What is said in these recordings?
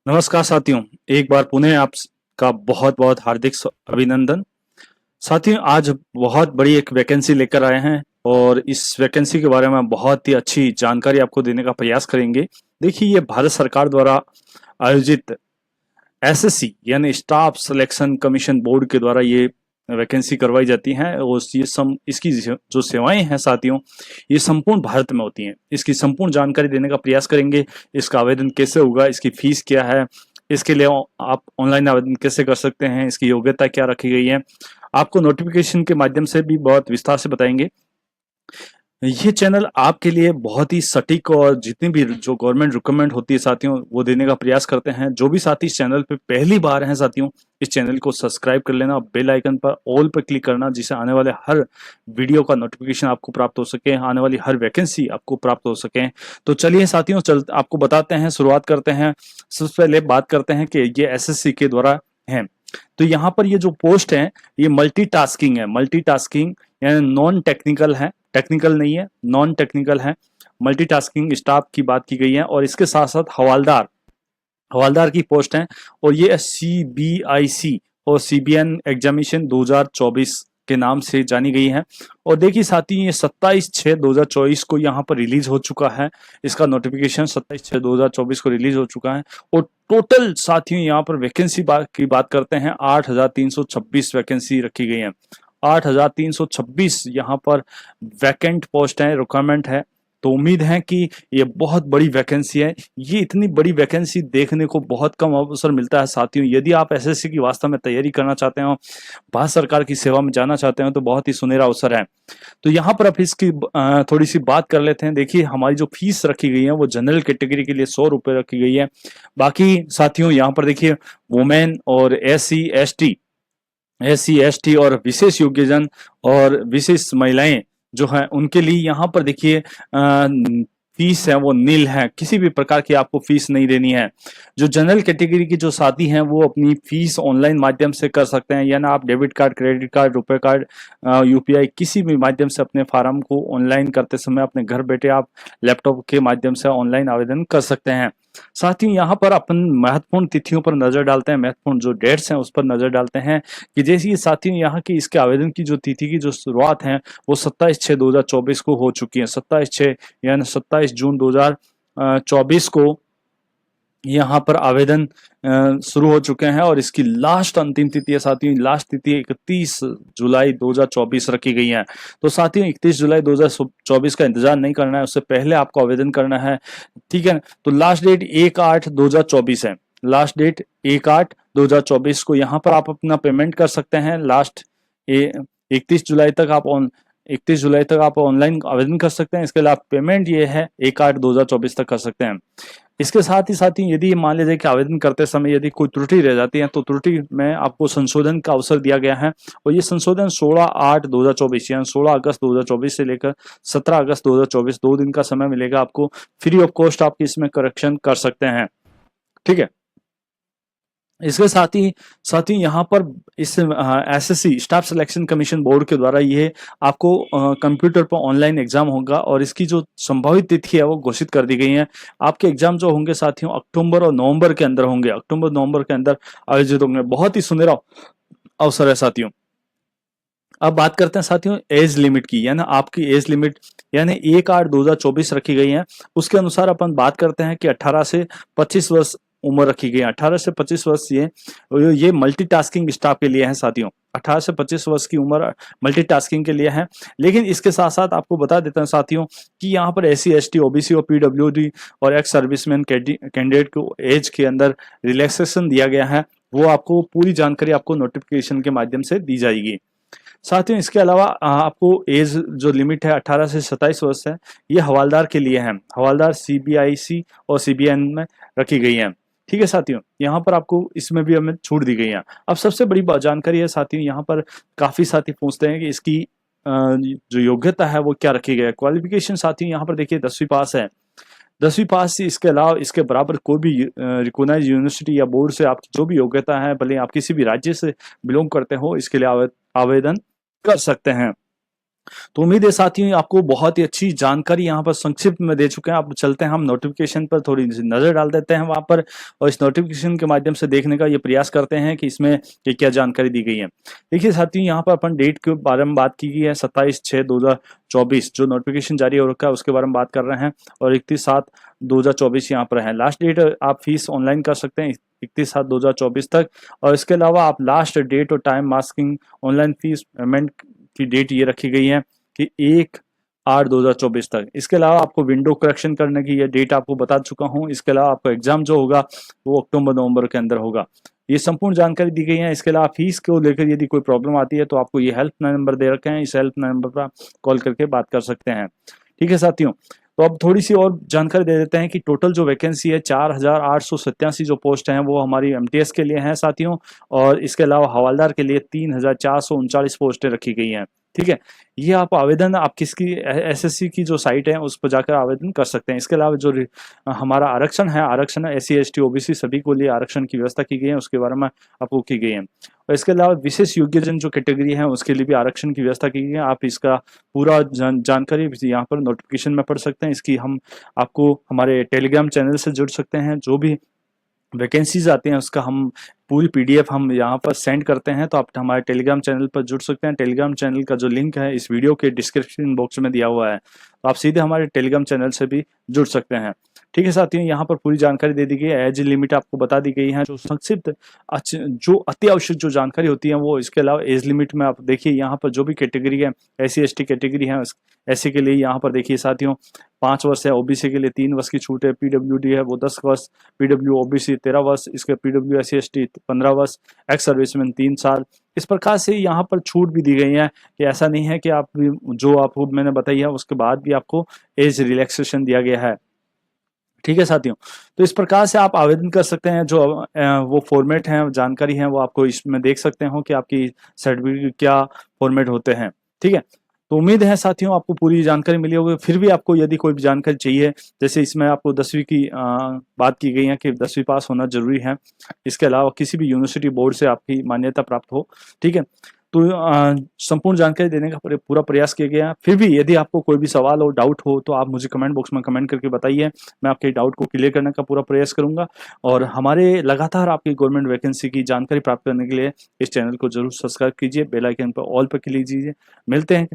नमस्कार साथियों, एक बार पुनः आपका बहुत बहुत हार्दिक अभिनंदन। साथियों, आज बहुत बड़ी एक वैकेंसी लेकर आए हैं और इस वैकेंसी के बारे में बहुत ही अच्छी जानकारी आपको देने का प्रयास करेंगे। देखिए, ये भारत सरकार द्वारा आयोजित एसएससी यानी स्टाफ सिलेक्शन कमीशन बोर्ड के द्वारा ये वैकेंसी करवाई जाती हैं और इसकी जो सेवाएं हैं साथियों, ये संपूर्ण भारत में होती हैं। इसकी संपूर्ण जानकारी देने का प्रयास करेंगे। इसका आवेदन कैसे होगा, इसकी फीस क्या है, इसके लिए आप ऑनलाइन आवेदन कैसे कर सकते हैं, इसकी योग्यता क्या रखी गई है, आपको नोटिफिकेशन के माध्यम से भी बहुत विस्तार से बताएंगे। ये चैनल आपके लिए बहुत ही सटीक और जितनी भी जो गवर्नमेंट रिक्वायरमेंट होती है साथियों, वो देने का प्रयास करते हैं। जो भी साथी इस चैनल पे पहली बार हैं साथियों, इस चैनल को सब्सक्राइब कर लेना, बेल आइकन पर ऑल पर क्लिक करना, जिससे आने वाले हर वीडियो का नोटिफिकेशन आपको प्राप्त हो सके, आने वाली हर वैकेंसी आपको प्राप्त हो सके। तो चलिए साथियों, आपको बताते हैं, शुरुआत करते हैं। सबसे पहले बात करते हैं कि ये एसएससी के द्वारा है। तो यहाँ पर ये जो पोस्ट है, ये मल्टीटास्किंग है। मल्टीटास्किंग यानी नॉन टेक्निकल है, टेक्निकल नहीं है, नॉन टेक्निकल है। मल्टीटास्किंग स्टाफ की बात की गई है और इसके साथ साथ हवालदार की पोस्ट है और ये सीबीआईसी और सीबीएन एग्जामिनेशन 2024 के नाम से जानी गई है। और देखिए साथी, ये 27/6/2024 को यहाँ पर रिलीज हो चुका है। इसका नोटिफिकेशन 27/6/2024 को रिलीज हो चुका है। और टोटल साथियों यहाँ पर वैकेंसी की बात करते हैं, 8,326 वैकेंसी रखी गई है। 8,326 यहाँ पर वैकेंट पोस्ट है, रिक्वायरमेंट है। तो उम्मीद है कि ये बहुत बड़ी वैकेंसी है। ये इतनी बड़ी वैकेंसी देखने को बहुत कम अवसर मिलता है साथियों। यदि आप एसएससी की वास्तव में तैयारी करना चाहते हो, भारत सरकार की सेवा में जाना चाहते हो, तो बहुत ही सुनहरा अवसर है। तो यहाँ पर अब इसकी थोड़ी सी बात कर लेते हैं। देखिए, हमारी जो फीस रखी गई है वो जनरल कैटेगरी के लिए 100 रुपये रखी गई है। बाकी साथियों यहाँ पर देखिए, वुमेन और एससी एसटी और विशेष योग्यजन और विशेष महिलाएं जो है, उनके लिए यहाँ पर देखिए फीस है वो नील है, किसी भी प्रकार की आपको फीस नहीं देनी है। जो जनरल कैटेगरी की जो साथी हैं, वो अपनी फीस ऑनलाइन माध्यम से कर सकते हैं, यानी आप डेबिट कार्ड, क्रेडिट कार्ड, रुपए कार्ड, यूपीआई किसी भी माध्यम से अपने फार्म को ऑनलाइन करते समय अपने घर बैठे आप लैपटॉप के माध्यम से ऑनलाइन आवेदन कर सकते हैं। साथ ही यहाँ पर अपन महत्वपूर्ण तिथियों पर नजर डालते हैं, महत्वपूर्ण जो डेट्स हैं उस पर नजर डालते हैं कि जैसे ये साथियों यहाँ की इसके आवेदन की जो तिथि की जो शुरुआत है वो 27/6/2024 को हो चुकी है। 27/6 यानी 27 जून 2024 को यहाँ पर आवेदन शुरू हो चुके हैं और इसकी लास्ट अंतिम तिथि है साथियों, लास्ट तिथि 31 जुलाई 2024 रखी गई है। तो साथियों 31 जुलाई 2024 का इंतजार नहीं करना है, उससे पहले आपको आवेदन करना है, ठीक है। तो लास्ट डेट 1/8/2024 है। लास्ट डेट 1/8/2024 को यहाँ पर आप अपना पेमेंट कर सकते हैं। लास्ट 31 जुलाई तक आप 31 जुलाई तक आप ऑनलाइन आवेदन कर सकते हैं। इसके लिए आप पेमेंट ये है 1/8/2024 तक कर सकते हैं। इसके साथ ही यदि मान लीजिए कि आवेदन करते समय यदि कोई त्रुटि रह जाती है, तो त्रुटि में आपको संशोधन का अवसर दिया गया है और ये संशोधन 16/8/2024 यानी 16 अगस्त 2024 से लेकर 17 अगस्त 2024 2 दिन का समय मिलेगा आपको। फ्री ऑफ कॉस्ट आप इसमें करेक्शन कर सकते हैं, ठीक है। इसके साथ ही यहाँ पर इस SSC staff selection commission board के द्वारा ये आपको कंप्यूटर पर ऑनलाइन एग्जाम होगा और इसकी जो संभावित तिथि है वो घोषित कर दी गई है। आपके एग्जाम जो होंगे साथियों, अक्टूबर और नवंबर के अंदर होंगे, अक्टूबर नवंबर के अंदर आयोजित होंगे। बहुत ही सुनहरा अवसर है साथियों। अब बात करते हैं साथियों एज लिमिट की, यानी आपकी एज लिमिट यानी 1/8/2024 रखी गई है। उसके अनुसार अपन बात करते हैं कि 18 से 25 वर्ष उम्र रखी गई है। 18 से 25 वर्ष ये मल्टीटास्किंग स्टाफ के लिए है साथियों। 18 से 25 वर्ष की उम्र मल्टीटास्किंग के लिए है। लेकिन इसके साथ साथ आपको बता देता हूं साथियों कि यहाँ पर SC ST OBC और PWD और एक्स सर्विसमैन कैंडिडेट को एज के अंदर रिलैक्सेशन दिया गया है। वो आपको पूरी जानकारी आपको नोटिफिकेशन के माध्यम से दी जाएगी। साथियों इसके अलावा आपको एज जो लिमिट है 18 से 27 वर्ष है, ये हवालदार के लिए है। हवालदार CBIC और CBN में रखी गई है, ठीक है साथियों। यहाँ पर आपको इसमें भी हमें छूट दी गई है। अब सबसे बड़ी जानकारी है साथियों, यहाँ पर काफी साथी पूछते हैं कि इसकी जो योग्यता है वो क्या रखी गई है। क्वालिफिकेशन साथियों यहाँ पर देखिए 10वीं पास है। 10वीं पास से इसके अलावा इसके बराबर कोई भी रिकॉग्नाइज यूनिवर्सिटी या बोर्ड से आपकी जो भी योग्यता है, भले आप किसी भी राज्य से बिलोंग करते हो, इसके लिए आवेदन कर सकते हैं। तो उम्मीद है साथियों आपको बहुत ही अच्छी जानकारी यहाँ पर संक्षिप्त में दे चुके हैं। अब चलते हैं हम नोटिफिकेशन पर, थोड़ी नजर डाल देते हैं वहां पर और इस नोटिफिकेशन के माध्यम से देखने का ये प्रयास करते हैं कि इसमें ये क्या जानकारी दी गई है। देखिए साथियों यहाँ पर अपन डेट के बारे में बात की गई है 27/6/2024 जो नोटिफिकेशन जारी हो रखा है उसके बारे में बात कर रहे हैं और 31/7/2024 यहाँ पर है लास्ट डेट। आप फीस ऑनलाइन कर सकते हैं 31/7/2024 तक। और इसके अलावा आप लास्ट डेट और time masking online fees payment की डेट ये रखी गई है कि 1/8/2024 तक। इसके अलावा आपको विंडो करेक्शन करने की ये डेट आपको बता चुका हूँ। इसके अलावा आपका एग्जाम जो होगा वो अक्टूबर-नवंबर के अंदर होगा। ये संपूर्ण जानकारी दी गई है। इसके अलावा फीस को लेकर यदि कोई प्रॉब्लम आती है तो आपको ये हेल्प नंबर दे रखे हैं, इस हेल्प नंबर पर कॉल करके बात कर सकते हैं। ठीक है साथियों, तो अब थोड़ी सी और जानकारी दे देते हैं कि टोटल जो वैकेंसी है 4,887 जो पोस्ट हैं वो हमारी एमटीएस के लिए हैं साथियों। और इसके अलावा हवालदार के लिए 3,439 पोस्टें रखी गई हैं। ठीक है, ये आप आवेदन आप किसकी एसएससी की जो साइट है उस पर जाकर आवेदन कर सकते हैं। इसके अलावा जो हमारा आरक्षण है, आरक्षण एससी एसटी ओबीसी सभी को लिए आरक्षण की व्यवस्था की गई है, उसके बारे में आपको की गई है। और इसके अलावा विशेष योग्यजन जो कैटेगरी है उसके लिए भी आरक्षण की व्यवस्था की गई है। आप इसका पूरा जानकारी यहाँ पर नोटिफिकेशन में पढ़ सकते हैं। इसकी हम आपको हमारे टेलीग्राम चैनल से जुड़ सकते हैं। जो भी वैकेंसीज आती हैं उसका हम पूरी पीडीएफ हम यहाँ पर सेंड करते हैं, तो आप हमारे टेलीग्राम चैनल पर जुड़ सकते हैं। टेलीग्राम चैनल का जो लिंक है इस वीडियो के डिस्क्रिप्शन बॉक्स में दिया हुआ है, तो आप सीधे हमारे टेलीग्राम चैनल से भी जुड़ सकते हैं। ठीक है साथियों, यहाँ पर पूरी जानकारी दे दी गई है, एज लिमिट आपको बता दी गई है। जो संक्षिप्त जो अति आवश्यक जो जानकारी होती है वो, इसके अलावा एज लिमिट में आप देखिए यहाँ पर जो भी कैटेगरी है एससी एसटी कैटेगरी है ऐसे के लिए यहाँ पर देखिए साथियों 5 वर्ष है, ओबीसी के लिए 3 वर्ष की छूट है, पीडब्ल्यूडी है वो 10 वर्ष, पीडब्ल्यू ओबीसी 13 वर्ष, इसके पीडब्ल्यू एससी एसटी 15 वर्ष, एक्स सर्विसमैन 3 साल। इस प्रकार से यहाँ पर छूट भी दी गई है कि ऐसा नहीं है कि आप जो आपको मैंने बताई है उसके बाद भी आपको एज रिलैक्सेशन दिया गया है। ठीक है साथियों, तो इस प्रकार से आप आवेदन कर सकते हैं। जो वो फॉर्मेट है जानकारी है वो आपको इसमें देख सकते हो कि आपकी सर्टिफिकेट क्या फॉर्मेट होते हैं। ठीक है, तो उम्मीद है साथियों आपको पूरी जानकारी मिली होगी। फिर भी आपको यदि कोई भी जानकारी चाहिए, जैसे इसमें आपको 10वीं की बात की गई है कि 10वीं पास होना जरूरी है। इसके अलावा किसी भी यूनिवर्सिटी बोर्ड से आपकी मान्यता प्राप्त हो। ठीक है, तो संपूर्ण जानकारी देने का पूरा प्रयास किया गया। फिर भी यदि आपको कोई भी सवाल हो, डाउट हो, तो आप मुझे कमेंट बॉक्स में कमेंट करके बताइए। मैं आपके डाउट को क्लियर करने का पूरा प्रयास करूंगा। और हमारे लगातार आपकी गवर्नमेंट वैकेंसी की जानकारी प्राप्त करने के लिए इस चैनल को जरूर सब्सक्राइब कीजिए, बेल आइकन पर ऑल पर क्लिक कीजिए। मिलते हैं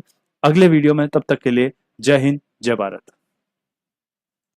अगले वीडियो में, तब तक के लिए जय हिंद, जय भारत।